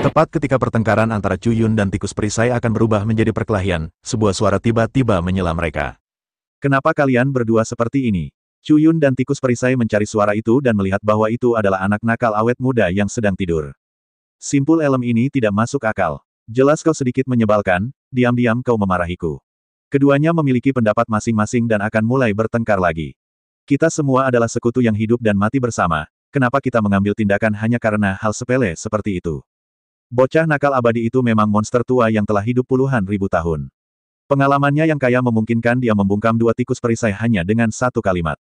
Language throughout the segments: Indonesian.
Tepat ketika pertengkaran antara Chu Yun dan tikus perisai akan berubah menjadi perkelahian, sebuah suara tiba-tiba menyela mereka. Kenapa kalian berdua seperti ini? Chu Yun dan tikus perisai mencari suara itu dan melihat bahwa itu adalah anak nakal awet muda yang sedang tidur. Simpul elem ini tidak masuk akal. Jelas kau sedikit menyebalkan, diam-diam kau memarahiku. Keduanya memiliki pendapat masing-masing dan akan mulai bertengkar lagi. Kita semua adalah sekutu yang hidup dan mati bersama, kenapa kita mengambil tindakan hanya karena hal sepele seperti itu? Bocah nakal abadi itu memang monster tua yang telah hidup puluhan ribu tahun. Pengalamannya yang kaya memungkinkan dia membungkam dua tikus perisai hanya dengan satu kalimat.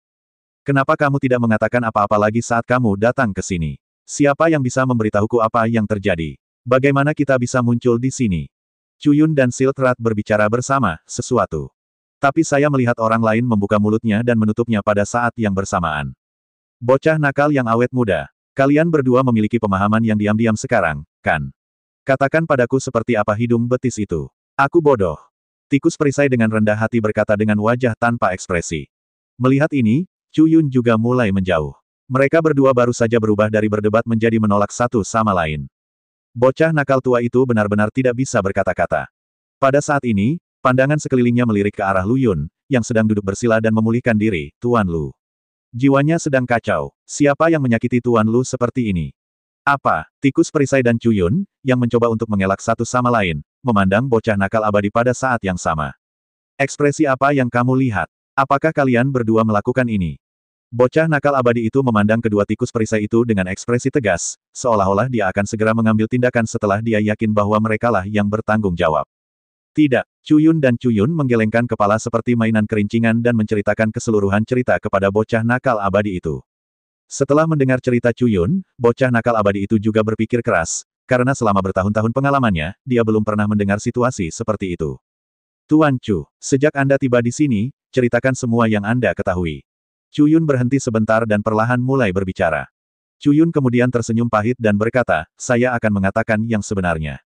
Kenapa kamu tidak mengatakan apa-apa lagi saat kamu datang ke sini? Siapa yang bisa memberitahuku apa yang terjadi? Bagaimana kita bisa muncul di sini? Chu Yun dan Silk Rat berbicara bersama, sesuatu. Tapi saya melihat orang lain membuka mulutnya dan menutupnya pada saat yang bersamaan. Bocah nakal yang awet muda. Kalian berdua memiliki pemahaman yang diam-diam sekarang, kan? Katakan padaku seperti apa hidung betis itu. Aku bodoh. Tikus perisai dengan rendah hati berkata dengan wajah tanpa ekspresi. Melihat ini, Chu Yun juga mulai menjauh. Mereka berdua baru saja berubah dari berdebat menjadi menolak satu sama lain. Bocah nakal tua itu benar-benar tidak bisa berkata-kata. Pada saat ini, pandangan sekelilingnya melirik ke arah Lu Yun, yang sedang duduk bersila dan memulihkan diri, Tuan Lu. Jiwanya sedang kacau. Siapa yang menyakiti Tuan Lu seperti ini? Apa? Tikus perisai dan Chu Yun, yang mencoba untuk mengelak satu sama lain, memandang bocah nakal abadi pada saat yang sama. Ekspresi apa yang kamu lihat? Apakah kalian berdua melakukan ini? Bocah nakal abadi itu memandang kedua tikus perisai itu dengan ekspresi tegas, seolah-olah dia akan segera mengambil tindakan setelah dia yakin bahwa merekalah yang bertanggung jawab. Tidak, Chu Yun dan Chu Yun menggelengkan kepala seperti mainan kerincingan dan menceritakan keseluruhan cerita kepada bocah nakal abadi itu. Setelah mendengar cerita Chu Yun, bocah nakal abadi itu juga berpikir keras, karena selama bertahun-tahun pengalamannya, dia belum pernah mendengar situasi seperti itu. Tuan Chu, sejak Anda tiba di sini, ceritakan semua yang Anda ketahui. Chu Yun berhenti sebentar dan perlahan mulai berbicara. Chu Yun kemudian tersenyum pahit dan berkata, saya akan mengatakan yang sebenarnya.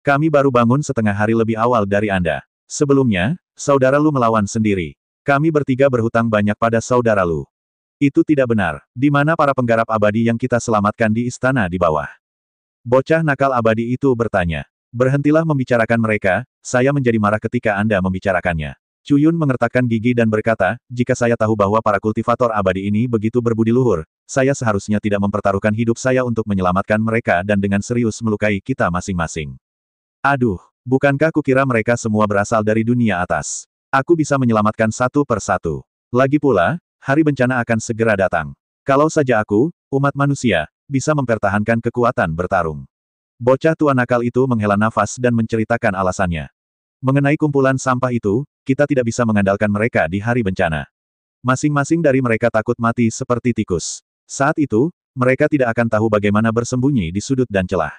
Kami baru bangun setengah hari lebih awal dari Anda. Sebelumnya, saudara Lu melawan sendiri. Kami bertiga berhutang banyak pada saudara Lu. Itu tidak benar. Di mana para penggarap abadi yang kita selamatkan di istana di bawah? Bocah nakal abadi itu bertanya. Berhentilah membicarakan mereka, saya menjadi marah ketika Anda membicarakannya. Chu Yun mengertakkan gigi dan berkata, jika saya tahu bahwa para kultivator abadi ini begitu berbudi luhur, saya seharusnya tidak mempertaruhkan hidup saya untuk menyelamatkan mereka dan dengan serius melukai kita masing-masing. Aduh, bukankah kukira mereka semua berasal dari dunia atas? Aku bisa menyelamatkan satu persatu. Lagi pula, hari bencana akan segera datang. Kalau saja aku, umat manusia, bisa mempertahankan kekuatan bertarung. Bocah tua nakal itu menghela nafas dan menceritakan alasannya. Mengenai kumpulan sampah itu, kita tidak bisa mengandalkan mereka di hari bencana. Masing-masing dari mereka takut mati seperti tikus. Saat itu, mereka tidak akan tahu bagaimana bersembunyi di sudut dan celah.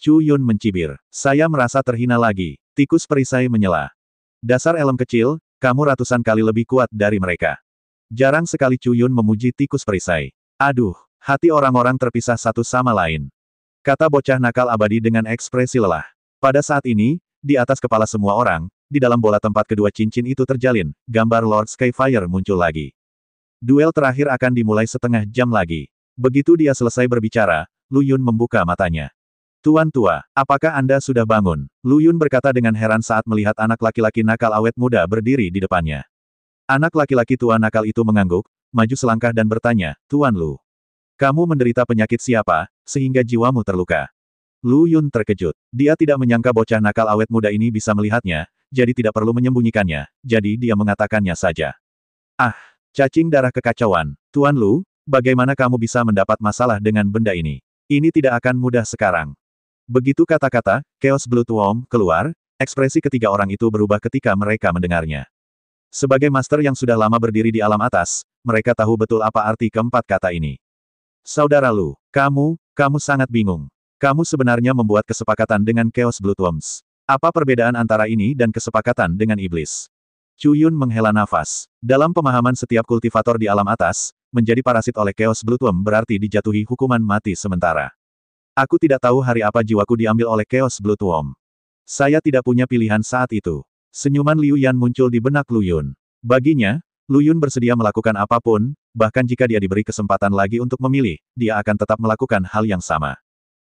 Chu Yun mencibir. Saya merasa terhina lagi. Tikus perisai menyela. Dasar elem kecil, kamu ratusan kali lebih kuat dari mereka. Jarang sekali Chu Yun memuji tikus perisai. Aduh, hati orang-orang terpisah satu sama lain. Kata bocah nakal abadi dengan ekspresi lelah. Pada saat ini, di atas kepala semua orang, di dalam bola tempat kedua cincin itu terjalin, gambar Lord Skyfire muncul lagi. Duel terakhir akan dimulai setengah jam lagi. Begitu dia selesai berbicara, Lu Yun membuka matanya. Tuan tua, apakah Anda sudah bangun? Lu Yun berkata dengan heran saat melihat anak laki-laki nakal awet muda berdiri di depannya. Anak laki-laki tua nakal itu mengangguk, maju selangkah dan bertanya, Tuan Lu. Kamu menderita penyakit siapa, sehingga jiwamu terluka? Lu Yun terkejut. Dia tidak menyangka bocah nakal awet muda ini bisa melihatnya, jadi tidak perlu menyembunyikannya, jadi dia mengatakannya saja. Ah, cacing darah kekacauan. Tuan Lu, bagaimana kamu bisa mendapat masalah dengan benda ini? Ini tidak akan mudah sekarang. Begitu kata-kata, Chaos Bloodworm keluar, ekspresi ketiga orang itu berubah ketika mereka mendengarnya. Sebagai master yang sudah lama berdiri di alam atas, mereka tahu betul apa arti keempat kata ini. Saudara Lu, kamu sangat bingung. Kamu sebenarnya membuat kesepakatan dengan Chaos Bloodworms. Apa perbedaan antara ini dan kesepakatan dengan iblis? Chu Yun menghela nafas. Dalam pemahaman setiap kultivator di alam atas, menjadi parasit oleh Chaos Bloodworm berarti dijatuhi hukuman mati sementara. Aku tidak tahu hari apa jiwaku diambil oleh Chaos Bloodworm. Saya tidak punya pilihan saat itu. Senyuman Liu Yan muncul di benak Lu Yun. Baginya, Lu Yun bersedia melakukan apapun, bahkan jika dia diberi kesempatan lagi untuk memilih, dia akan tetap melakukan hal yang sama.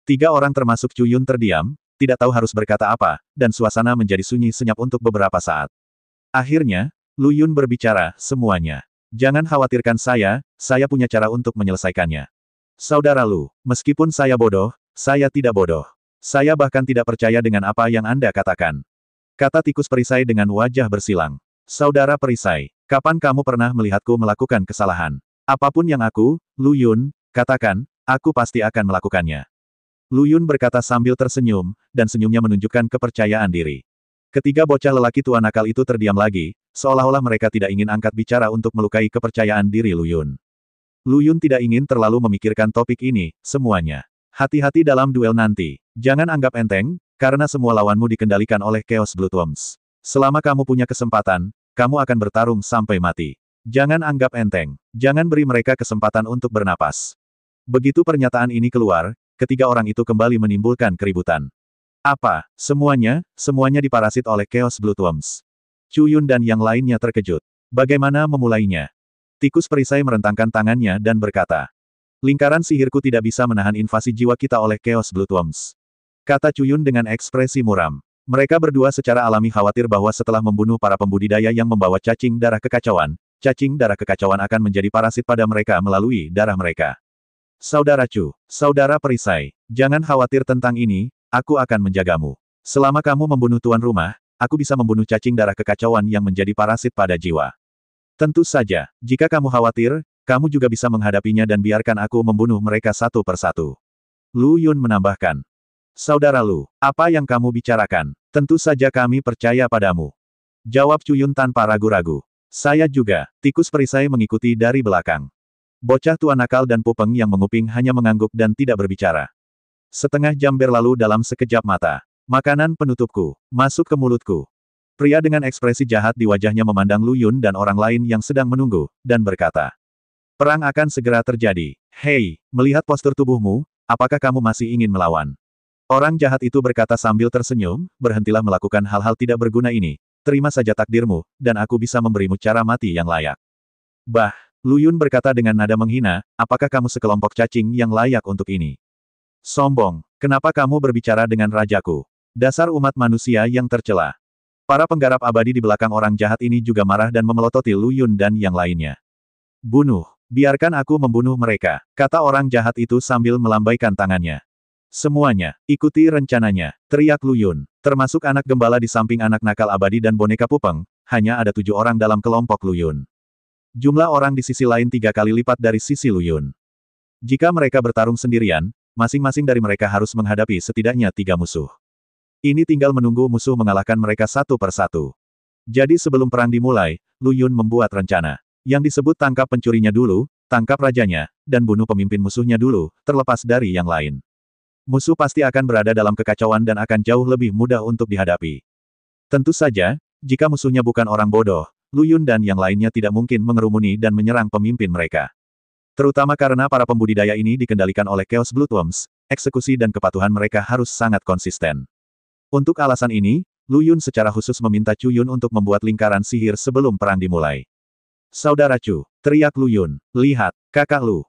Tiga orang termasuk Chu Yun terdiam, tidak tahu harus berkata apa, dan suasana menjadi sunyi senyap untuk beberapa saat. Akhirnya, Lu Yun berbicara, semuanya. Jangan khawatirkan saya punya cara untuk menyelesaikannya. Saudara Lu, meskipun saya bodoh, saya tidak bodoh. Saya bahkan tidak percaya dengan apa yang Anda katakan. Kata tikus perisai dengan wajah bersilang. Saudara perisai, kapan kamu pernah melihatku melakukan kesalahan? Apapun yang aku, Lu Yun, katakan, aku pasti akan melakukannya. Lu Yun berkata sambil tersenyum, dan senyumnya menunjukkan kepercayaan diri. Ketiga bocah lelaki tua nakal itu terdiam lagi, seolah-olah mereka tidak ingin angkat bicara untuk melukai kepercayaan diri Lu Yun. Lu Yun tidak ingin terlalu memikirkan topik ini, semuanya. Hati-hati dalam duel nanti. Jangan anggap enteng, karena semua lawanmu dikendalikan oleh Chaos Bloodworms. Selama kamu punya kesempatan, kamu akan bertarung sampai mati. Jangan anggap enteng. Jangan beri mereka kesempatan untuk bernapas. Begitu pernyataan ini keluar, ketiga orang itu kembali menimbulkan keributan. Apa? Semuanya diparasit oleh Chaos Bloodworms. Chu Yun dan yang lainnya terkejut. Bagaimana memulainya? Tikus perisai merentangkan tangannya dan berkata, lingkaran sihirku tidak bisa menahan invasi jiwa kita oleh Chaos Bloodworms. Kata Chu Yun dengan ekspresi muram. Mereka berdua secara alami khawatir bahwa setelah membunuh para pembudidaya yang membawa cacing darah kekacauan akan menjadi parasit pada mereka melalui darah mereka. Saudara Chu, saudara perisai, jangan khawatir tentang ini, aku akan menjagamu. Selama kamu membunuh tuan rumah, aku bisa membunuh cacing darah kekacauan yang menjadi parasit pada jiwa. Tentu saja, jika kamu khawatir, kamu juga bisa menghadapinya dan biarkan aku membunuh mereka satu persatu. Lu Yun menambahkan. Saudara Lu, apa yang kamu bicarakan? Tentu saja kami percaya padamu. Jawab Chu Yun tanpa ragu-ragu. Saya juga, tikus perisai mengikuti dari belakang. Bocah tua nakal dan Pupeng yang menguping hanya mengangguk dan tidak berbicara. Setengah jam berlalu dalam sekejap mata. Makanan penutupku, masuk ke mulutku. Pria dengan ekspresi jahat di wajahnya memandang Lu Yun dan orang lain yang sedang menunggu, dan berkata. Perang akan segera terjadi. Hei, melihat postur tubuhmu, apakah kamu masih ingin melawan? Orang jahat itu berkata sambil tersenyum, berhentilah melakukan hal-hal tidak berguna ini. Terima saja takdirmu, dan aku bisa memberimu cara mati yang layak. Bah, Lu Yun berkata dengan nada menghina, apakah kamu sekelompok cacing yang layak untuk ini? Sombong, kenapa kamu berbicara dengan rajaku? Dasar umat manusia yang tercela. Para penggarap abadi di belakang orang jahat ini juga marah dan memelototi Lu Yun dan yang lainnya. Bunuh, biarkan aku membunuh mereka, kata orang jahat itu sambil melambaikan tangannya. Semuanya, ikuti rencananya, teriak Lu Yun. Termasuk anak gembala di samping anak nakal abadi dan boneka Pupeng, hanya ada 7 orang dalam kelompok Lu Yun. Jumlah orang di sisi lain 3 kali lipat dari sisi Lu Yun. Jika mereka bertarung sendirian, masing-masing dari mereka harus menghadapi setidaknya 3 musuh. Ini tinggal menunggu musuh mengalahkan mereka satu persatu. Jadi sebelum perang dimulai, Lu Yun membuat rencana. Yang disebut tangkap pencurinya dulu, tangkap rajanya, dan bunuh pemimpin musuhnya dulu, terlepas dari yang lain. Musuh pasti akan berada dalam kekacauan dan akan jauh lebih mudah untuk dihadapi. Tentu saja, jika musuhnya bukan orang bodoh, Lu Yun dan yang lainnya tidak mungkin mengerumuni dan menyerang pemimpin mereka. Terutama karena para pembudidaya ini dikendalikan oleh Chaos Bloodworms, eksekusi dan kepatuhan mereka harus sangat konsisten. Untuk alasan ini, Lu Yun secara khusus meminta Chu Yun untuk membuat lingkaran sihir sebelum perang dimulai. Saudara Chu, teriak Lu Yun, lihat, kakak Lu.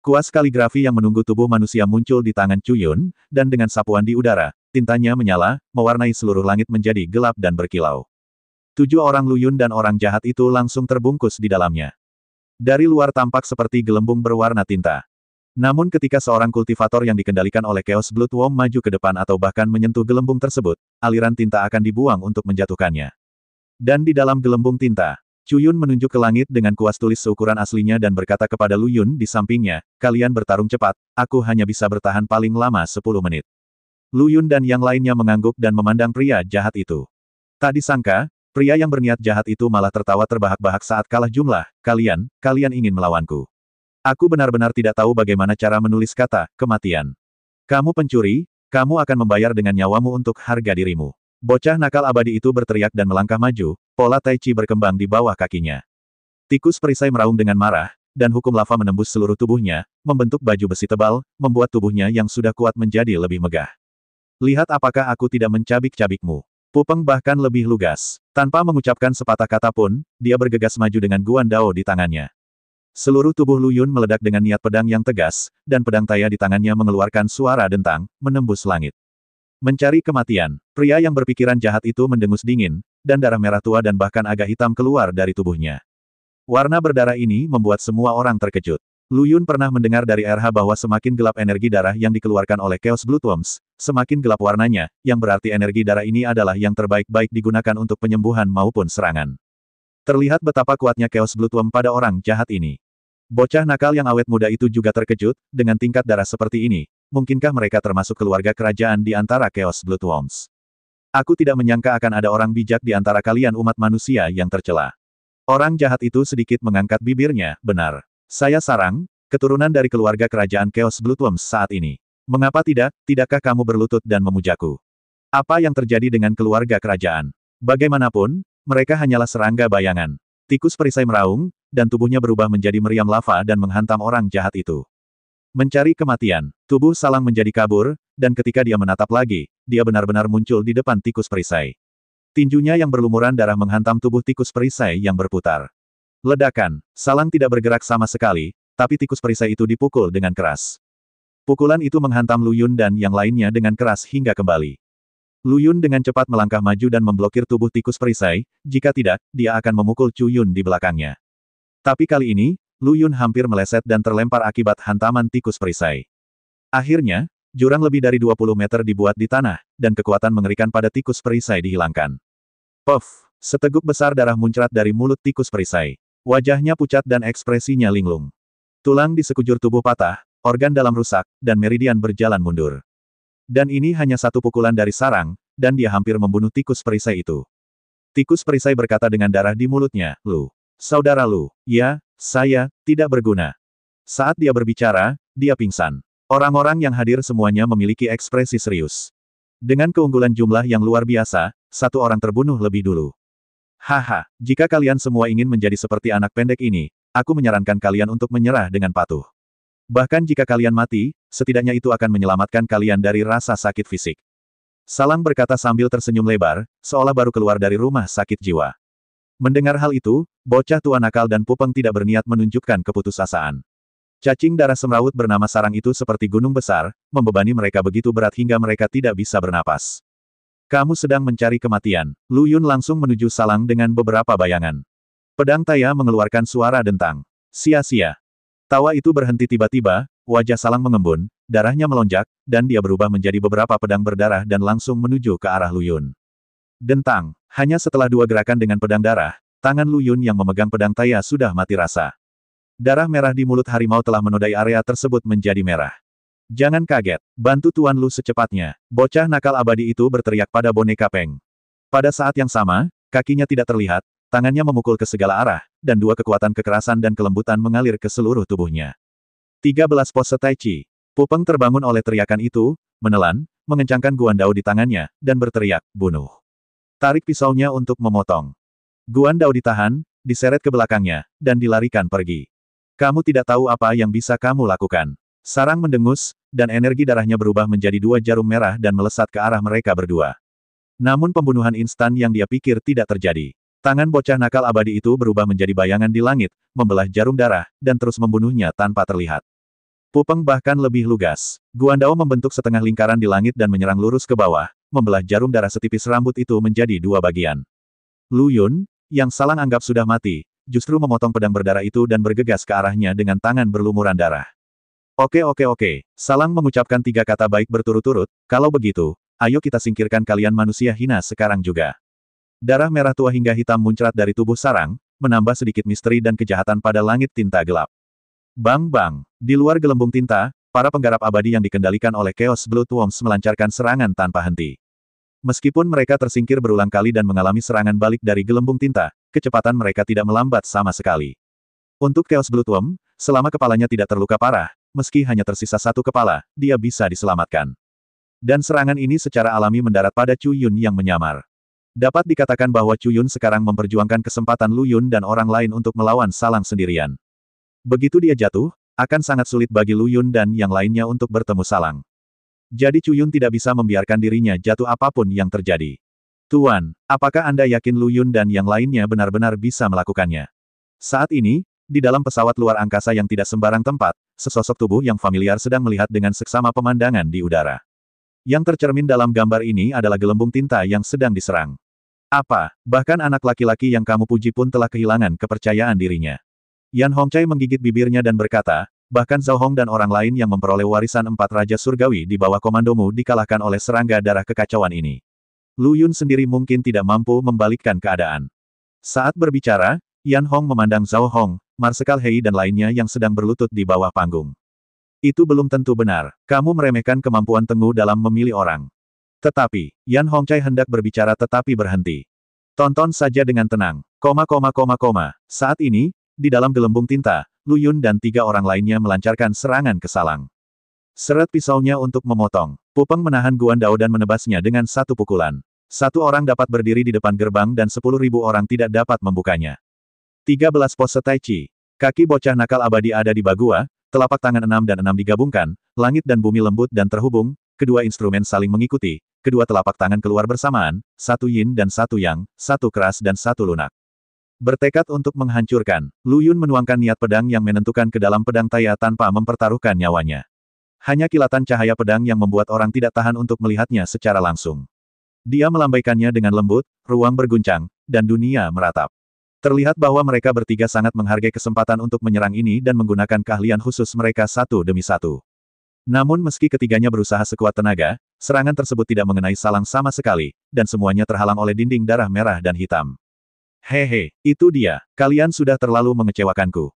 Kuas kaligrafi yang menunggu tubuh manusia muncul di tangan Chu Yun, dan dengan sapuan di udara, tintanya menyala, mewarnai seluruh langit menjadi gelap dan berkilau. 7 orang Lu Yun dan orang jahat itu langsung terbungkus di dalamnya. Dari luar tampak seperti gelembung berwarna tinta. Namun ketika seorang kultivator yang dikendalikan oleh Chaos Bloodworm maju ke depan atau bahkan menyentuh gelembung tersebut, aliran tinta akan dibuang untuk menjatuhkannya. Dan di dalam gelembung tinta, Chu Yun menunjuk ke langit dengan kuas tulis seukuran aslinya dan berkata kepada Lu Yun di sampingnya, kalian bertarung cepat, aku hanya bisa bertahan paling lama 10 menit. Lu Yun dan yang lainnya mengangguk dan memandang pria jahat itu. Tak disangka, pria yang berniat jahat itu malah tertawa terbahak-bahak saat kalah jumlah, kalian ingin melawanku. Aku benar-benar tidak tahu bagaimana cara menulis kata, kematian. Kamu pencuri, kamu akan membayar dengan nyawamu untuk harga dirimu. Bocah nakal abadi itu berteriak dan melangkah maju, pola Tai Chi berkembang di bawah kakinya. Tikus perisai meraung dengan marah, dan hukum lava menembus seluruh tubuhnya, membentuk baju besi tebal, membuat tubuhnya yang sudah kuat menjadi lebih megah. Lihat apakah aku tidak mencabik-cabikmu. Pupeng bahkan lebih lugas. Tanpa mengucapkan sepatah kata pun, dia bergegas maju dengan Guan Dao di tangannya. Seluruh tubuh Lu Yun meledak dengan niat pedang yang tegas, dan pedang taya di tangannya mengeluarkan suara dentang, menembus langit. Mencari kematian, pria yang berpikiran jahat itu mendengus dingin, dan darah merah tua dan bahkan agak hitam keluar dari tubuhnya. Warna berdarah ini membuat semua orang terkejut. Lu Yun pernah mendengar dari RH bahwa semakin gelap energi darah yang dikeluarkan oleh Chaos Bloodworms, semakin gelap warnanya, yang berarti energi darah ini adalah yang terbaik-baik digunakan untuk penyembuhan maupun serangan. Terlihat betapa kuatnya Chaos Bloodworm pada orang jahat ini. Bocah nakal yang awet muda itu juga terkejut, dengan tingkat darah seperti ini, mungkinkah mereka termasuk keluarga kerajaan di antara Chaos Bloodworms? Aku tidak menyangka akan ada orang bijak di antara kalian umat manusia yang tercela. Orang jahat itu sedikit mengangkat bibirnya, benar. Saya Sarang, keturunan dari keluarga kerajaan Chaos Bloodworms saat ini. Mengapa tidak, tidakkah kamu berlutut dan memujaku? Apa yang terjadi dengan keluarga kerajaan? Bagaimanapun, mereka hanyalah serangga bayangan. Tikus perisai meraung, dan tubuhnya berubah menjadi meriam lava dan menghantam orang jahat itu. Mencari kematian, tubuh Salang menjadi kabur, dan ketika dia menatap lagi, dia benar-benar muncul di depan tikus perisai. Tinjunya yang berlumuran darah menghantam tubuh tikus perisai yang berputar. Ledakan, Salang tidak bergerak sama sekali, tapi tikus perisai itu dipukul dengan keras. Pukulan itu menghantam Lu Yun dan yang lainnya dengan keras hingga kembali. Lu Yun dengan cepat melangkah maju dan memblokir tubuh tikus perisai, jika tidak, dia akan memukul Chu Yun di belakangnya. Tapi kali ini, Lu Yun hampir meleset dan terlempar akibat hantaman tikus perisai. Akhirnya, jurang lebih dari 20 meter dibuat di tanah, dan kekuatan mengerikan pada tikus perisai dihilangkan. Puff! Seteguk besar darah muncrat dari mulut tikus perisai. Wajahnya pucat dan ekspresinya linglung. Tulang di sekujur tubuh patah, organ dalam rusak, dan meridian berjalan mundur. Dan ini hanya satu pukulan dari sarang, dan dia hampir membunuh tikus perisai itu. Tikus perisai berkata dengan darah di mulutnya, Lu. Saudara Lu, ya, saya, tidak berguna. Saat dia berbicara, dia pingsan. Orang-orang yang hadir semuanya memiliki ekspresi serius. Dengan keunggulan jumlah yang luar biasa, satu orang terbunuh lebih dulu. Haha, jika kalian semua ingin menjadi seperti anak pendek ini, aku menyarankan kalian untuk menyerah dengan patuh. Bahkan jika kalian mati, setidaknya itu akan menyelamatkan kalian dari rasa sakit fisik. Salang berkata sambil tersenyum lebar, seolah baru keluar dari rumah sakit jiwa. Mendengar hal itu, bocah tua nakal dan Pupeng tidak berniat menunjukkan keputusasaan. Cacing darah semrawut bernama Sarang itu seperti gunung besar, membebani mereka begitu berat hingga mereka tidak bisa bernapas. Kamu sedang mencari kematian. Lu Yun langsung menuju Salang dengan beberapa bayangan. Pedang Taya mengeluarkan suara dentang. Sia-sia. Tawa itu berhenti tiba-tiba, wajah Salang mengembun, darahnya melonjak, dan dia berubah menjadi beberapa pedang berdarah dan langsung menuju ke arah Lu Yun. Dentang. Hanya setelah 2 gerakan dengan pedang darah, tangan Lu Yun yang memegang pedang Taya sudah mati rasa. Darah merah di mulut harimau telah menodai area tersebut menjadi merah. Jangan kaget, bantu Tuan Lu secepatnya. Bocah nakal abadi itu berteriak pada boneka Peng. Pada saat yang sama, kakinya tidak terlihat, tangannya memukul ke segala arah, dan 2 kekuatan kekerasan dan kelembutan mengalir ke seluruh tubuhnya. 13 pose Tai Chi. Pupeng terbangun oleh teriakan itu, menelan, mengencangkan Guan Dao di tangannya, dan berteriak, bunuh. Tarik pisaunya untuk memotong. Guan Dao ditahan, diseret ke belakangnya, dan dilarikan pergi. Kamu tidak tahu apa yang bisa kamu lakukan. Sarang mendengus, dan energi darahnya berubah menjadi 2 jarum merah dan melesat ke arah mereka berdua. Namun pembunuhan instan yang dia pikir tidak terjadi. Tangan bocah nakal abadi itu berubah menjadi bayangan di langit, membelah jarum darah, dan terus membunuhnya tanpa terlihat. Pupeng bahkan lebih lugas. Guan Dao membentuk setengah lingkaran di langit dan menyerang lurus ke bawah, membelah jarum darah setipis rambut itu menjadi 2 bagian. Lu Yun, yang Salang anggap sudah mati, justru memotong pedang berdarah itu dan bergegas ke arahnya dengan tangan berlumuran darah. Oke. Salang mengucapkan 3 kata baik berturut-turut, kalau begitu, ayo kita singkirkan kalian manusia hina sekarang juga. Darah merah tua hingga hitam muncrat dari tubuh Sarang, menambah sedikit misteri dan kejahatan pada langit tinta gelap. Bang! Di luar gelembung tinta, para penggarap abadi yang dikendalikan oleh Chaos Bloodworms melancarkan serangan tanpa henti. Meskipun mereka tersingkir berulang kali dan mengalami serangan balik dari gelembung tinta, kecepatan mereka tidak melambat sama sekali. Untuk Chaos Bloodworm, selama kepalanya tidak terluka parah, meski hanya tersisa 1 kepala, dia bisa diselamatkan. Dan serangan ini secara alami mendarat pada Chu Yun yang menyamar. Dapat dikatakan bahwa Chu Yun sekarang memperjuangkan kesempatan Lu Yun dan orang lain untuk melawan Salang sendirian. Begitu dia jatuh, akan sangat sulit bagi Lu Yun dan yang lainnya untuk bertemu Salang. Jadi Chu Yun tidak bisa membiarkan dirinya jatuh apapun yang terjadi. Tuan, apakah Anda yakin Lu Yun dan yang lainnya benar-benar bisa melakukannya? Saat ini, di dalam pesawat luar angkasa yang tidak sembarang tempat, sesosok tubuh yang familiar sedang melihat dengan seksama pemandangan di udara. Yang tercermin dalam gambar ini adalah gelembung tinta yang sedang diserang. Apa, bahkan anak laki-laki yang kamu puji pun telah kehilangan kepercayaan dirinya. Yan Hongcai menggigit bibirnya dan berkata, bahkan Zhao Hong dan orang lain yang memperoleh warisan 4 Raja Surgawi di bawah komandomu dikalahkan oleh serangga darah kekacauan ini. Lu Yun sendiri mungkin tidak mampu membalikkan keadaan. Saat berbicara, Yan Hong memandang Zhao Hong, Marsekal Hei dan lainnya yang sedang berlutut di bawah panggung. Itu belum tentu benar. Kamu meremehkan kemampuan Tengu dalam memilih orang. Tetapi, Yan Hongcai hendak berbicara tetapi berhenti. Tonton saja dengan tenang. Saat ini, di dalam gelembung tinta, Lu Yun dan 3 orang lainnya melancarkan serangan ke Salang. Seret pisaunya untuk memotong. Pupeng menahan Guan Dao dan menebasnya dengan satu pukulan. 1 orang dapat berdiri di depan gerbang dan 10.000 orang tidak dapat membukanya. 13 pose Tai Chi. Kaki bocah nakal abadi ada di Bagua, telapak tangan 6 dan 6 digabungkan, langit dan bumi lembut dan terhubung, kedua instrumen saling mengikuti, kedua telapak tangan keluar bersamaan, 1 yin dan 1 yang, 1 keras dan 1 lunak. Bertekad untuk menghancurkan, Lu Yun menuangkan niat pedang yang menentukan ke dalam pedang Taya tanpa mempertaruhkan nyawanya. Hanya kilatan cahaya pedang yang membuat orang tidak tahan untuk melihatnya secara langsung. Dia melambaikannya dengan lembut, ruang berguncang, dan dunia meratap. Terlihat bahwa mereka bertiga sangat menghargai kesempatan untuk menyerang ini dan menggunakan keahlian khusus mereka satu demi satu. Namun meski ketiganya berusaha sekuat tenaga, serangan tersebut tidak mengenai Salang sama sekali, dan semuanya terhalang oleh dinding darah merah dan hitam. Hehe, itu dia, kalian sudah terlalu mengecewakanku.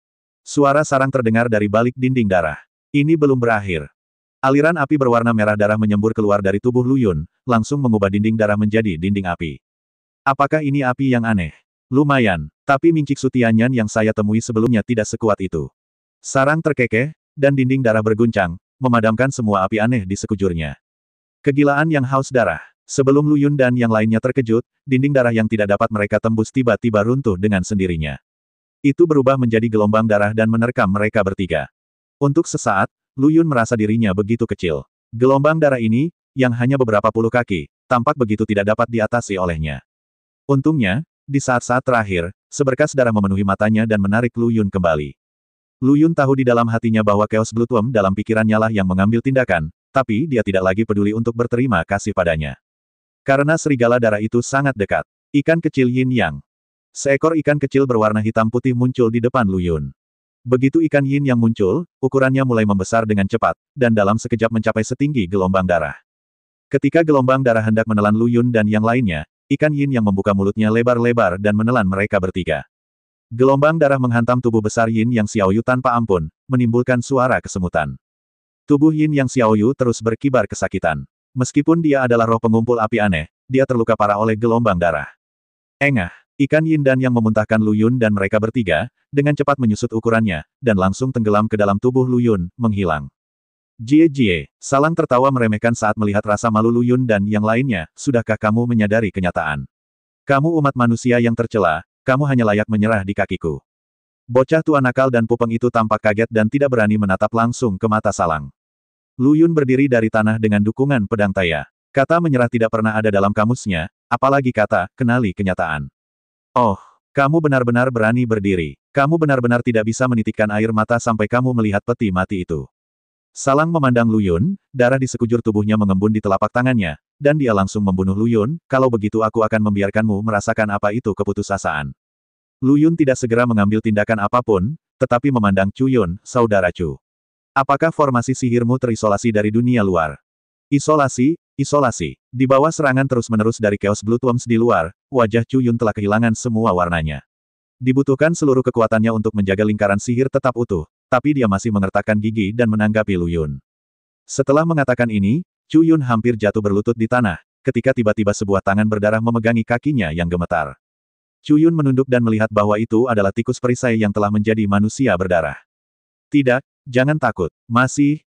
Suara sarang terdengar dari balik dinding darah. Ini belum berakhir. Aliran api berwarna merah darah menyembur keluar dari tubuh Lu Yun, langsung mengubah dinding darah menjadi dinding api. Apakah ini api yang aneh? Lumayan, tapi Mincik Sutianyan yang saya temui sebelumnya tidak sekuat itu. Sarang terkekeh, dan dinding darah berguncang, memadamkan semua api aneh di sekujurnya. Kegilaan yang haus darah. Sebelum Lu Yun dan yang lainnya terkejut, dinding darah yang tidak dapat mereka tembus tiba-tiba runtuh dengan sendirinya. Itu berubah menjadi gelombang darah dan menerkam mereka bertiga. Untuk sesaat, Lu Yun merasa dirinya begitu kecil. Gelombang darah ini, yang hanya beberapa puluh kaki, tampak begitu tidak dapat diatasi olehnya. Untungnya, di saat-saat terakhir, seberkas darah memenuhi matanya dan menarik Lu Yun kembali. Lu Yun tahu di dalam hatinya bahwa Chaos Bloodworm dalam pikirannya lah yang mengambil tindakan, tapi dia tidak lagi peduli untuk berterima kasih padanya. Karena serigala darah itu sangat dekat. Ikan kecil Yin Yang. Seekor ikan kecil berwarna hitam putih muncul di depan Lu Yun. Begitu ikan Yin yang muncul, ukurannya mulai membesar dengan cepat, dan dalam sekejap mencapai setinggi gelombang darah. Ketika gelombang darah hendak menelan Lu Yun dan yang lainnya, ikan Yin yang membuka mulutnya lebar-lebar dan menelan mereka bertiga. Gelombang darah menghantam tubuh besar Yin Yang Xiaoyu tanpa ampun, menimbulkan suara kesemutan. Tubuh Yin Yang Xiaoyu terus berkibar kesakitan. Meskipun dia adalah roh pengumpul api aneh, dia terluka parah oleh gelombang darah. Engah, ikan Yin dan yang memuntahkan Lu Yun dan mereka bertiga, dengan cepat menyusut ukurannya, dan langsung tenggelam ke dalam tubuh Lu Yun, menghilang. Jie, Salang tertawa meremehkan saat melihat rasa malu Lu Yun dan yang lainnya, sudahkah kamu menyadari kenyataan? Kamu umat manusia yang tercela, kamu hanya layak menyerah di kakiku. Bocah tua nakal dan Pupeng itu tampak kaget dan tidak berani menatap langsung ke mata Salang. Lu Yun berdiri dari tanah dengan dukungan pedang Taya. Kata menyerah tidak pernah ada dalam kamusnya, apalagi kata, kenali kenyataan. Oh, kamu benar-benar berani berdiri. Kamu benar-benar tidak bisa menitikkan air mata sampai kamu melihat peti mati itu. Salang memandang Lu Yun, darah di sekujur tubuhnya mengembun di telapak tangannya, dan dia langsung membunuh Lu Yun, kalau begitu aku akan membiarkanmu merasakan apa itu keputusasaan. Lu Yun tidak segera mengambil tindakan apapun, tetapi memandang Chu Yun, saudara Chu. Apakah formasi sihirmu terisolasi dari dunia luar? Isolasi. Di bawah serangan terus-menerus dari Chaos Bloodworms di luar, wajah Chu Yun telah kehilangan semua warnanya. Dibutuhkan seluruh kekuatannya untuk menjaga lingkaran sihir tetap utuh. Tapi dia masih mengertakkan gigi dan menanggapi Lu Yun. Setelah mengatakan ini, Chu Yun hampir jatuh berlutut di tanah, ketika tiba-tiba sebuah tangan berdarah memegangi kakinya yang gemetar. Chu Yun menunduk dan melihat bahwa itu adalah tikus perisai yang telah menjadi manusia berdarah. Tidak, jangan takut.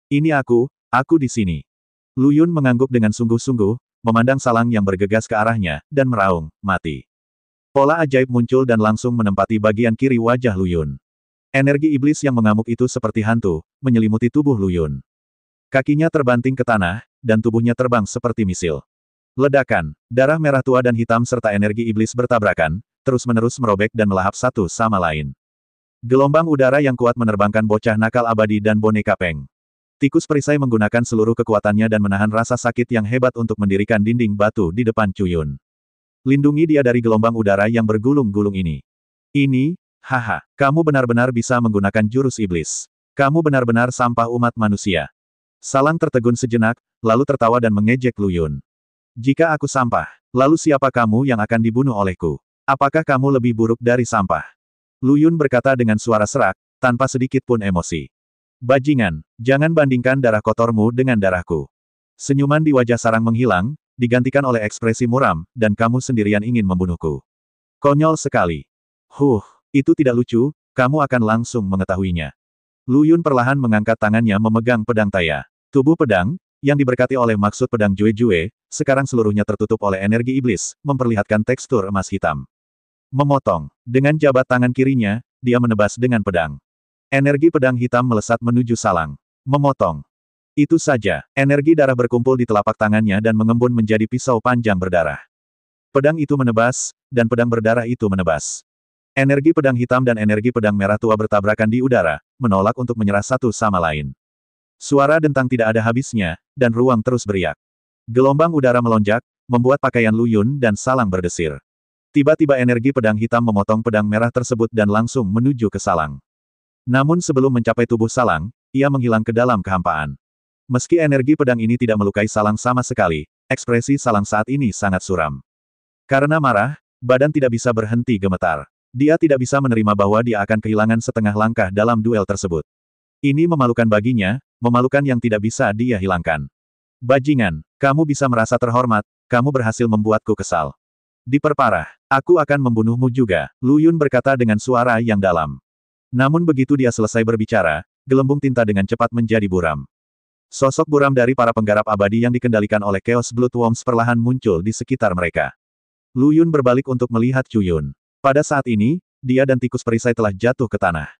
Ini aku di sini. Lu Yun mengangguk dengan sungguh-sungguh, memandang Salang yang bergegas ke arahnya, dan meraung, mati. Pola ajaib muncul dan langsung menempati bagian kiri wajah Lu Yun. Energi iblis yang mengamuk itu seperti hantu, menyelimuti tubuh Lu Yun. Kakinya terbanting ke tanah, dan tubuhnya terbang seperti misil. Ledakan, darah merah tua dan hitam serta energi iblis bertabrakan, terus-menerus merobek dan melahap satu sama lain. Gelombang udara yang kuat menerbangkan bocah nakal abadi dan boneka Peng. Tikus perisai menggunakan seluruh kekuatannya dan menahan rasa sakit yang hebat untuk mendirikan dinding batu di depan Cuyun. Lindungi dia dari gelombang udara yang bergulung-gulung ini. Ini, haha, kamu benar-benar bisa menggunakan jurus iblis. Kamu benar-benar sampah umat manusia. Salang tertegun sejenak, lalu tertawa dan mengejek Lu Yun. Jika aku sampah, lalu siapa kamu yang akan dibunuh olehku? Apakah kamu lebih buruk dari sampah? Lu Yun berkata dengan suara serak, tanpa sedikit pun emosi. Bajingan, jangan bandingkan darah kotormu dengan darahku. Senyuman di wajah Sarang menghilang, digantikan oleh ekspresi muram, dan kamu sendirian ingin membunuhku. Konyol sekali. Itu tidak lucu, kamu akan langsung mengetahuinya. Lu Yun perlahan mengangkat tangannya memegang pedang Taya. Tubuh pedang, yang diberkati oleh maksud pedang Jue-Jue, sekarang seluruhnya tertutup oleh energi iblis, memperlihatkan tekstur emas hitam. Memotong. Dengan jabat tangan kirinya, dia menebas dengan pedang. Energi pedang hitam melesat menuju Salang. Memotong. Itu saja, energi darah berkumpul di telapak tangannya dan mengembun menjadi pisau panjang berdarah. Pedang itu menebas, dan pedang berdarah itu menebas. Energi pedang hitam dan energi pedang merah tua bertabrakan di udara, menolak untuk menyerah satu sama lain. Suara dentang tidak ada habisnya, dan ruang terus beriak. Gelombang udara melonjak, membuat pakaian Lu Yun dan Salang berdesir. Tiba-tiba energi pedang hitam memotong pedang merah tersebut dan langsung menuju ke Salang. Namun sebelum mencapai tubuh Salang, ia menghilang ke dalam kehampaan. Meski energi pedang ini tidak melukai Salang sama sekali, ekspresi Salang saat ini sangat suram. Karena marah, badan tidak bisa berhenti gemetar. Dia tidak bisa menerima bahwa dia akan kehilangan setengah langkah dalam duel tersebut. Ini memalukan baginya, memalukan yang tidak bisa dia hilangkan. Bajingan, kamu bisa merasa terhormat, kamu berhasil membuatku kesal. Diperparah, aku akan membunuhmu juga, Lu Yun berkata dengan suara yang dalam. Namun begitu dia selesai berbicara, gelembung tinta dengan cepat menjadi buram. Sosok buram dari para penggarap abadi yang dikendalikan oleh Chaos Blood Worms perlahan muncul di sekitar mereka. Lu Yun berbalik untuk melihat Cuyun. Pada saat ini, dia dan tikus perisai telah jatuh ke tanah.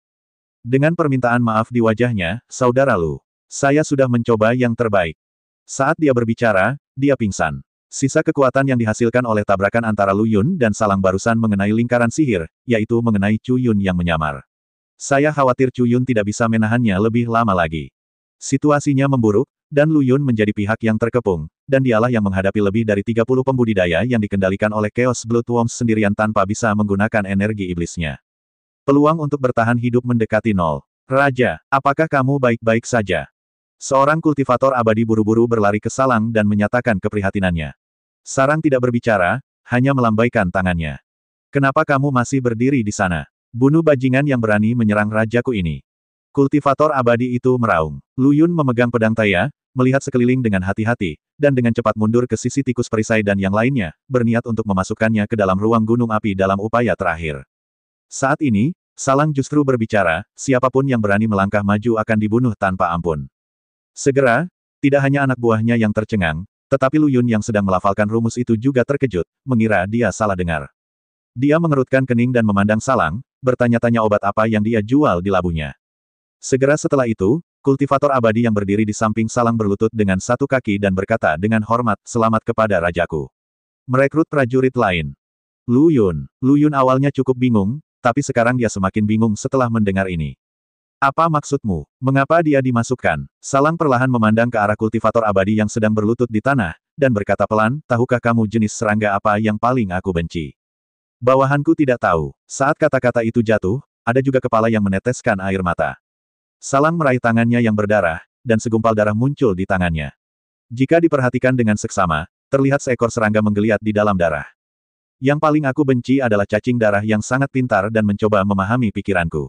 Dengan permintaan maaf di wajahnya, Saudara Lu, saya sudah mencoba yang terbaik. Saat dia berbicara, dia pingsan. Sisa kekuatan yang dihasilkan oleh tabrakan antara Lu Yun dan Salang barusan mengenai lingkaran sihir, yaitu mengenai Cuyun yang menyamar. Saya khawatir Cuyun tidak bisa menahannya lebih lama lagi. Situasinya memburuk, dan Lu Yun menjadi pihak yang terkepung, dan dialah yang menghadapi lebih dari 30 pembudidaya yang dikendalikan oleh Chaos Blood Worms sendirian tanpa bisa menggunakan energi iblisnya. Peluang untuk bertahan hidup mendekati nol. Raja, apakah kamu baik-baik saja? Seorang kultivator abadi buru-buru berlari ke Salang dan menyatakan keprihatinannya. Sarang tidak berbicara, hanya melambaikan tangannya. Kenapa kamu masih berdiri di sana? Bunuh bajingan yang berani menyerang rajaku ini. Kultivator abadi itu meraung. Lu Yun memegang pedang Taya, melihat sekeliling dengan hati-hati, dan dengan cepat mundur ke sisi tikus perisai dan yang lainnya, berniat untuk memasukkannya ke dalam ruang gunung api dalam upaya terakhir. Saat ini, Salang justru berbicara, siapapun yang berani melangkah maju akan dibunuh tanpa ampun. Segera, tidak hanya anak buahnya yang tercengang, tetapi Lu Yun yang sedang melafalkan rumus itu juga terkejut, mengira dia salah dengar. Dia mengerutkan kening dan memandang Salang, bertanya-tanya obat apa yang dia jual di labunya. Segera setelah itu, kultivator abadi yang berdiri di samping Salang berlutut dengan satu kaki dan berkata dengan hormat, selamat kepada rajaku. Merekrut prajurit lain. Lu Yun awalnya cukup bingung, tapi sekarang dia semakin bingung setelah mendengar ini. Apa maksudmu? Mengapa dia dimasukkan? Salang perlahan memandang ke arah kultivator abadi yang sedang berlutut di tanah, dan berkata pelan, tahukah kamu jenis serangga apa yang paling aku benci? Bawahanku tidak tahu. Saat kata-kata itu jatuh, ada juga kepala yang meneteskan air mata. Salang meraih tangannya yang berdarah, dan segumpal darah muncul di tangannya. Jika diperhatikan dengan seksama, terlihat seekor serangga menggeliat di dalam darah. Yang paling aku benci adalah cacing darah yang sangat pintar dan mencoba memahami pikiranku.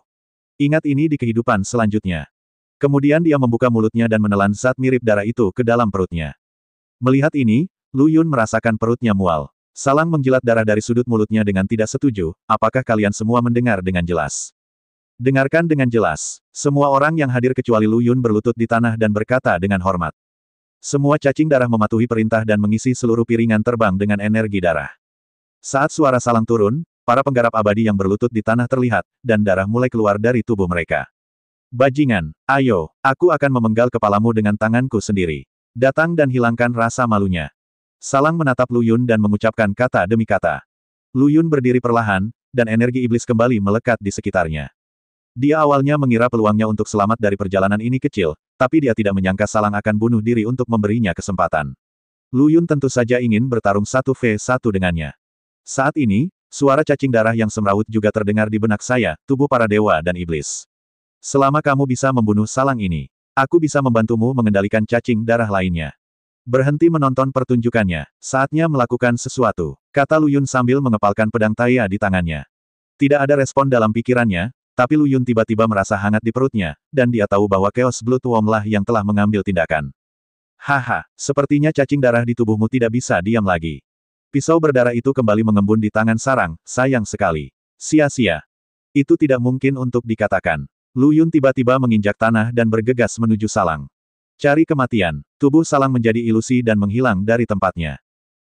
Ingat ini di kehidupan selanjutnya. Kemudian dia membuka mulutnya dan menelan zat mirip darah itu ke dalam perutnya. Melihat ini, Lu Yun merasakan perutnya mual. Salang menjilat darah dari sudut mulutnya dengan tidak setuju, apakah kalian semua mendengar dengan jelas? Dengarkan dengan jelas. Semua orang yang hadir kecuali Lu Yun berlutut di tanah dan berkata dengan hormat. Semua cacing darah mematuhi perintah dan mengisi seluruh piringan terbang dengan energi darah. Saat suara Salang turun, para penggarap abadi yang berlutut di tanah terlihat, dan darah mulai keluar dari tubuh mereka. Bajingan, ayo, aku akan memenggal kepalamu dengan tanganku sendiri. Datang dan hilangkan rasa malunya. Salang menatap Lu Yun dan mengucapkan kata demi kata. Lu Yun berdiri perlahan, dan energi iblis kembali melekat di sekitarnya. Dia awalnya mengira peluangnya untuk selamat dari perjalanan ini kecil, tapi dia tidak menyangka Salang akan bunuh diri untuk memberinya kesempatan. Lu Yun tentu saja ingin bertarung 1v1 dengannya. Saat ini, suara cacing darah yang semrawut juga terdengar di benak saya, tubuh para dewa dan iblis. Selama kamu bisa membunuh Salang ini, aku bisa membantumu mengendalikan cacing darah lainnya. Berhenti menonton pertunjukannya, saatnya melakukan sesuatu, kata Lu Yun sambil mengepalkan pedang Taya di tangannya. Tidak ada respon dalam pikirannya, tapi Lu Yun tiba-tiba merasa hangat di perutnya, dan dia tahu bahwa Chaos Blood Worm lah yang telah mengambil tindakan. Haha, sepertinya cacing darah di tubuhmu tidak bisa diam lagi. Pisau berdarah itu kembali mengembun di tangan Sarang, sayang sekali. Sia-sia. Itu tidak mungkin untuk dikatakan. Lu Yun tiba-tiba menginjak tanah dan bergegas menuju Salang. Cari kematian, tubuh Salang menjadi ilusi dan menghilang dari tempatnya.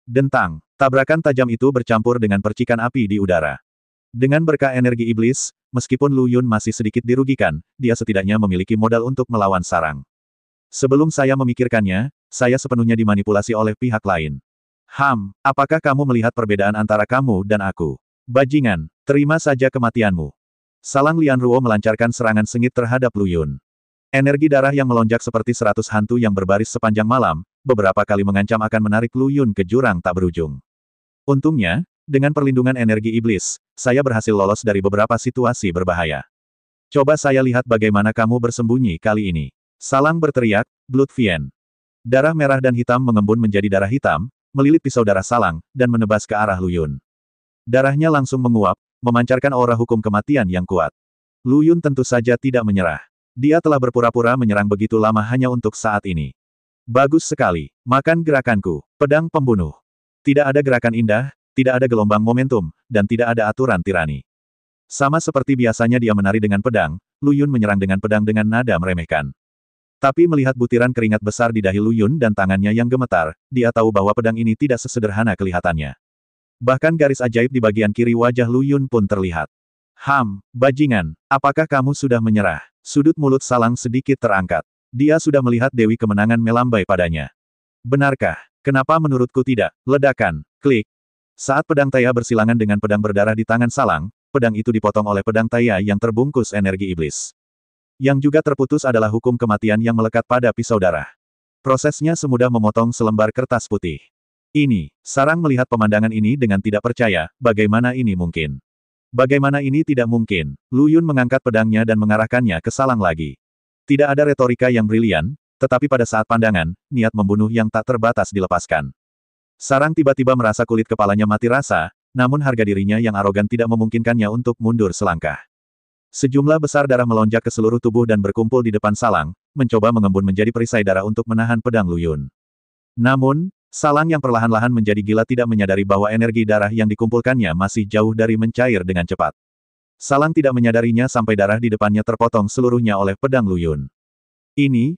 Dentang, tabrakan tajam itu bercampur dengan percikan api di udara. Dengan berkah energi iblis, meskipun Lu Yun masih sedikit dirugikan, dia setidaknya memiliki modal untuk melawan Sarang. Sebelum saya memikirkannya, saya sepenuhnya dimanipulasi oleh pihak lain. Apakah kamu melihat perbedaan antara kamu dan aku? Bajingan, terima saja kematianmu. Salang Lianruo melancarkan serangan sengit terhadap Lu Yun. Energi darah yang melonjak seperti 100 hantu yang berbaris sepanjang malam, beberapa kali mengancam akan menarik Lu Yun ke jurang tak berujung. Untungnya, dengan perlindungan energi iblis, saya berhasil lolos dari beberapa situasi berbahaya. Coba saya lihat bagaimana kamu bersembunyi kali ini. Salang berteriak, Blood Fiend. Darah merah dan hitam mengembun menjadi darah hitam, melilit pisau darah Salang, dan menebas ke arah Lu Yun. Darahnya langsung menguap, memancarkan aura hukum kematian yang kuat. Lu Yun tentu saja tidak menyerah. Dia telah berpura-pura menyerang begitu lama hanya untuk saat ini. Bagus sekali. Makan gerakanku. Pedang pembunuh. Tidak ada gerakan indah, tidak ada gelombang momentum, dan tidak ada aturan tirani. Sama seperti biasanya dia menari dengan pedang, Lu Yun menyerang dengan pedang dengan nada meremehkan. Tapi melihat butiran keringat besar di dahi Lu Yun dan tangannya yang gemetar, dia tahu bahwa pedang ini tidak sesederhana kelihatannya. Bahkan garis ajaib di bagian kiri wajah Lu Yun pun terlihat. Bajingan, apakah kamu sudah menyerah? Sudut mulut Salang sedikit terangkat. Dia sudah melihat Dewi Kemenangan melambai padanya. Benarkah? Kenapa menurutku tidak? Ledakan. Klik. Saat pedang Taya bersilangan dengan pedang berdarah di tangan Salang, pedang itu dipotong oleh pedang Taya yang terbungkus energi iblis. Yang juga terputus adalah hukum kematian yang melekat pada pisau darah. Prosesnya semudah memotong selembar kertas putih. Sarang melihat pemandangan ini dengan tidak percaya, bagaimana ini mungkin? Bagaimana ini tidak mungkin? Lu Yun mengangkat pedangnya dan mengarahkannya ke Salang lagi. Tidak ada retorika yang brilian, tetapi pada saat pandangan, niat membunuh yang tak terbatas dilepaskan. Sarang tiba-tiba merasa kulit kepalanya mati rasa, namun harga dirinya yang arogan tidak memungkinkannya untuk mundur selangkah. Sejumlah besar darah melonjak ke seluruh tubuh dan berkumpul di depan Salang, mencoba mengembun menjadi perisai darah untuk menahan pedang Lu Yun. Namun, Salang yang perlahan-lahan menjadi gila tidak menyadari bahwa energi darah yang dikumpulkannya masih jauh dari mencair dengan cepat. Salang tidak menyadarinya sampai darah di depannya terpotong seluruhnya oleh pedang Lu Yun. Ini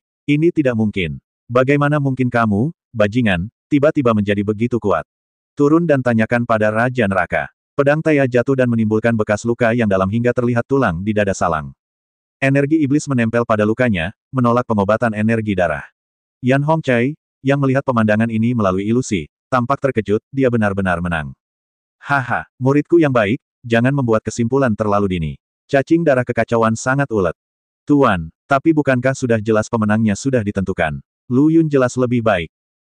tidak mungkin. Bagaimana mungkin kamu, bajingan, tiba-tiba menjadi begitu kuat? Turun dan tanyakan pada Raja Neraka. Pedang Taya jatuh dan menimbulkan bekas luka yang dalam hingga terlihat tulang di dada Salang. Energi iblis menempel pada lukanya, menolak pengobatan energi darah. Yan Hongcai, yang melihat pemandangan ini melalui ilusi, tampak terkejut, dia benar-benar menang. Muridku yang baik, jangan membuat kesimpulan terlalu dini. Cacing darah kekacauan sangat ulet. Tuan, tapi bukankah sudah jelas pemenangnya sudah ditentukan? Lu Yun jelas lebih baik.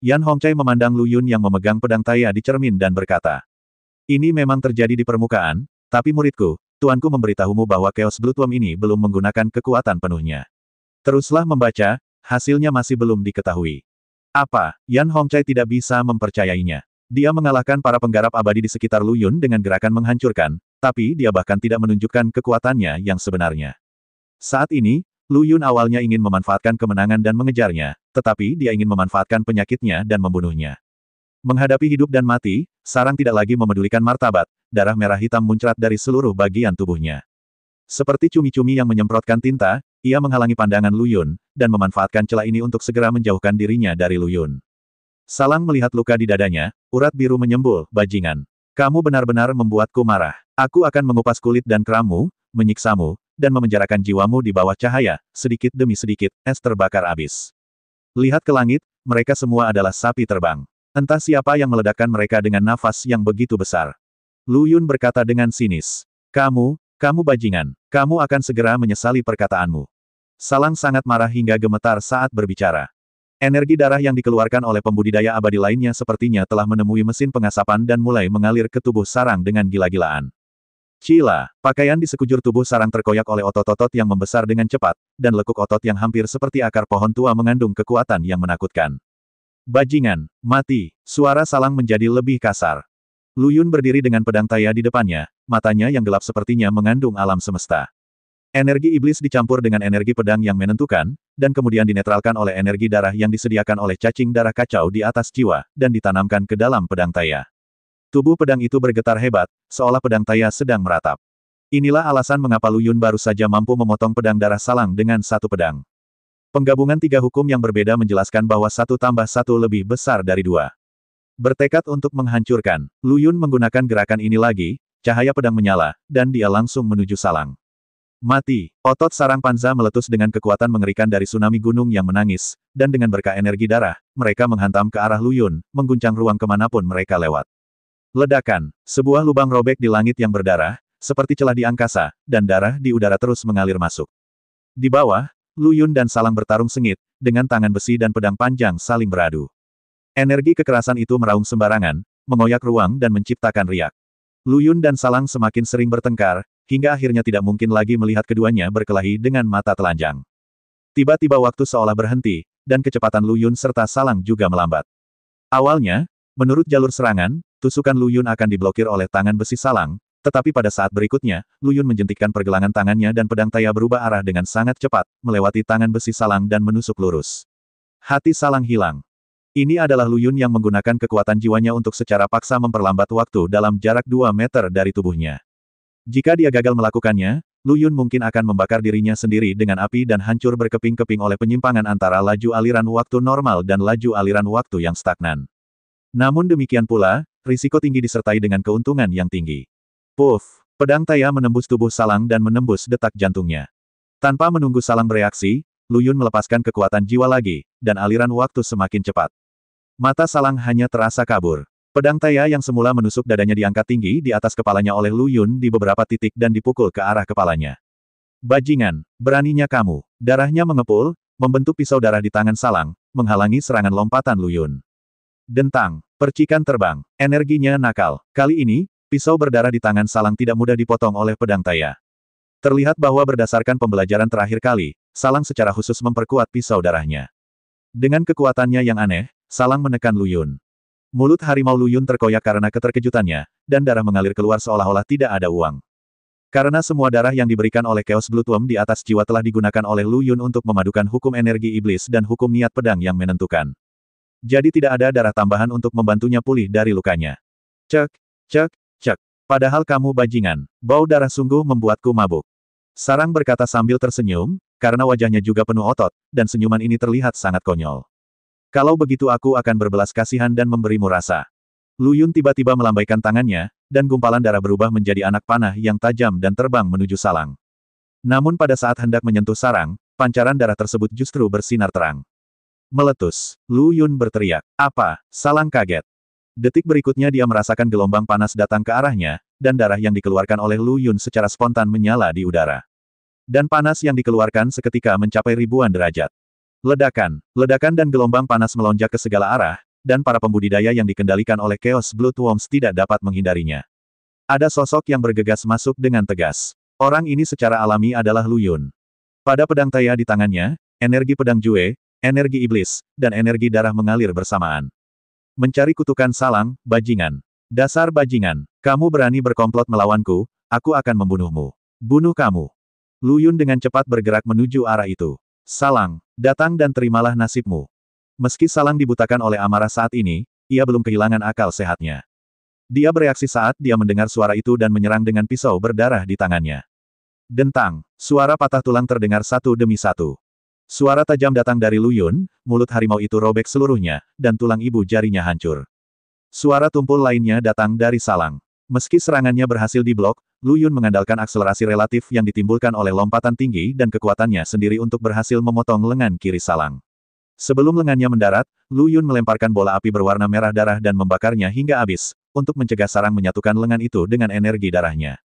Yan Hongcai memandang Lu Yun yang memegang pedang Taya di cermin dan berkata. Ini memang terjadi di permukaan, tapi muridku, tuanku memberitahumu bahwa Chaos Blood Worm ini belum menggunakan kekuatan penuhnya. Teruslah membaca, hasilnya masih belum diketahui. Apa? Yan Hongcai tidak bisa mempercayainya. Dia mengalahkan para penggarap abadi di sekitar Lu Yun dengan gerakan menghancurkan, tapi dia bahkan tidak menunjukkan kekuatannya yang sebenarnya. Saat ini, Lu Yun awalnya ingin memanfaatkan kemenangan dan mengejarnya, tetapi dia ingin memanfaatkan penyakitnya dan membunuhnya. Menghadapi hidup dan mati, Sarang tidak lagi memedulikan martabat, darah merah hitam muncrat dari seluruh bagian tubuhnya. Seperti cumi-cumi yang menyemprotkan tinta, ia menghalangi pandangan Lu Yun, dan memanfaatkan celah ini untuk segera menjauhkan dirinya dari Lu Yun. Salang melihat luka di dadanya, urat biru menyembul, bajingan. Kamu benar-benar membuatku marah. Aku akan mengupas kulit dan kerammu, menyiksamu, dan memenjarakan jiwamu di bawah cahaya, sedikit demi sedikit, es terbakar abis. Lihat ke langit, mereka semua adalah sapi terbang. Entah siapa yang meledakkan mereka dengan nafas yang begitu besar. Lu Yun berkata dengan sinis. Kamu Kamu bajingan, kamu akan segera menyesali perkataanmu. Salang sangat marah hingga gemetar saat berbicara. Energi darah yang dikeluarkan oleh pembudidaya abadi lainnya sepertinya telah menemui mesin pengasapan dan mulai mengalir ke tubuh sarang dengan gila-gilaan. Cila, pakaian di sekujur tubuh sarang terkoyak oleh otot-otot yang membesar dengan cepat, dan lekuk otot yang hampir seperti akar pohon tua mengandung kekuatan yang menakutkan. Bajingan, mati, suara salang menjadi lebih kasar. Lu Yun berdiri dengan pedang Taya di depannya, matanya yang gelap sepertinya mengandung alam semesta. Energi iblis dicampur dengan energi pedang yang menentukan, dan kemudian dinetralkan oleh energi darah yang disediakan oleh cacing darah kacau di atas jiwa, dan ditanamkan ke dalam pedang Taya. Tubuh pedang itu bergetar hebat, seolah pedang Taya sedang meratap. Inilah alasan mengapa Lu Yun baru saja mampu memotong pedang darah salang dengan satu pedang. Penggabungan tiga hukum yang berbeda menjelaskan bahwa 1 tambah 1 lebih besar dari 2. Bertekad untuk menghancurkan, Lu Yun menggunakan gerakan ini lagi, cahaya pedang menyala, dan dia langsung menuju salang. Mati, otot sarang panza meletus dengan kekuatan mengerikan dari tsunami gunung yang menangis, dan dengan berkah energi darah, mereka menghantam ke arah Lu Yun, mengguncang ruang kemanapun mereka lewat. Ledakan, sebuah lubang robek di langit yang berdarah, seperti celah di angkasa, dan darah di udara terus mengalir masuk. Di bawah, Lu Yun dan Salang bertarung sengit, dengan tangan besi dan pedang panjang saling beradu. Energi kekerasan itu meraung sembarangan, mengoyak ruang dan menciptakan riak. Lu Yun dan Salang semakin sering bertengkar, hingga akhirnya tidak mungkin lagi melihat keduanya berkelahi dengan mata telanjang. Tiba-tiba waktu seolah berhenti, dan kecepatan Lu Yun serta Salang juga melambat. Awalnya, menurut jalur serangan, tusukan Lu Yun akan diblokir oleh tangan besi Salang, tetapi pada saat berikutnya, Lu Yun menjentikkan pergelangan tangannya dan pedang Taya berubah arah dengan sangat cepat, melewati tangan besi Salang dan menusuk lurus. Hati Salang hilang. Ini adalah Lu Yun yang menggunakan kekuatan jiwanya untuk secara paksa memperlambat waktu dalam jarak 2 meter dari tubuhnya. Jika dia gagal melakukannya, Lu Yun mungkin akan membakar dirinya sendiri dengan api dan hancur berkeping-keping oleh penyimpangan antara laju aliran waktu normal dan laju aliran waktu yang stagnan. Namun demikian pula, risiko tinggi disertai dengan keuntungan yang tinggi. Puff! Pedang Taya menembus tubuh Salang dan menembus detak jantungnya. Tanpa menunggu Salang bereaksi, Lu Yun melepaskan kekuatan jiwa lagi, dan aliran waktu semakin cepat. Mata Salang hanya terasa kabur. Pedang Taya yang semula menusuk dadanya diangkat tinggi di atas kepalanya oleh Lu Yun di beberapa titik dan dipukul ke arah kepalanya. Bajingan, beraninya kamu. Darahnya mengepul, membentuk pisau darah di tangan Salang, menghalangi serangan lompatan Lu Yun. Dentang, percikan terbang, energinya nakal. Kali ini, pisau berdarah di tangan Salang tidak mudah dipotong oleh pedang Taya. Terlihat bahwa berdasarkan pembelajaran terakhir kali, Salang secara khusus memperkuat pisau darahnya. Dengan kekuatannya yang aneh, Salang menekan Lu Yun. Mulut harimau Lu Yun terkoyak karena keterkejutannya, dan darah mengalir keluar seolah-olah tidak ada uang. Karena semua darah yang diberikan oleh Chaos Bloodworm di atas jiwa telah digunakan oleh Lu Yun untuk memadukan hukum energi iblis dan hukum niat pedang yang menentukan. Jadi tidak ada darah tambahan untuk membantunya pulih dari lukanya. Cek, cek, cek. Padahal kamu bajingan, bau darah sungguh membuatku mabuk. Sarang berkata sambil tersenyum, karena wajahnya juga penuh otot, dan senyuman ini terlihat sangat konyol. Kalau begitu aku akan berbelas kasihan dan memberimu rasa. Lu Yun tiba-tiba melambaikan tangannya, dan gumpalan darah berubah menjadi anak panah yang tajam dan terbang menuju Salang. Namun pada saat hendak menyentuh sarang, pancaran darah tersebut justru bersinar terang. Meletus, Lu Yun berteriak. Apa? Salang kaget. Detik berikutnya dia merasakan gelombang panas datang ke arahnya, dan darah yang dikeluarkan oleh Lu Yun secara spontan menyala di udara. Dan panas yang dikeluarkan seketika mencapai ribuan derajat. Ledakan, ledakan dan gelombang panas melonjak ke segala arah, dan para pembudidaya yang dikendalikan oleh Chaos Bloodworms tidak dapat menghindarinya. Ada sosok yang bergegas masuk dengan tegas. Orang ini secara alami adalah Lu Yun. Pada pedang Taya di tangannya, energi pedang Jue, energi iblis, dan energi darah mengalir bersamaan. Mencari kutukan Salang, bajingan. Dasar bajingan, kamu berani berkomplot melawanku, aku akan membunuhmu. Bunuh kamu. Lu Yun dengan cepat bergerak menuju arah itu. Salang, datang dan terimalah nasibmu. Meski Salang dibutakan oleh amarah saat ini, ia belum kehilangan akal sehatnya. Dia bereaksi saat dia mendengar suara itu dan menyerang dengan pisau berdarah di tangannya. Dentang, suara patah tulang terdengar satu demi satu. Suara tajam datang dari Lu Yun, mulut harimau itu robek seluruhnya, dan tulang ibu jarinya hancur. Suara tumpul lainnya datang dari Salang. Meski serangannya berhasil diblok, Lu Yun mengandalkan akselerasi relatif yang ditimbulkan oleh lompatan tinggi dan kekuatannya sendiri untuk berhasil memotong lengan kiri Salang. Sebelum lengannya mendarat, Lu Yun melemparkan bola api berwarna merah darah dan membakarnya hingga habis, untuk mencegah sarang menyatukan lengan itu dengan energi darahnya.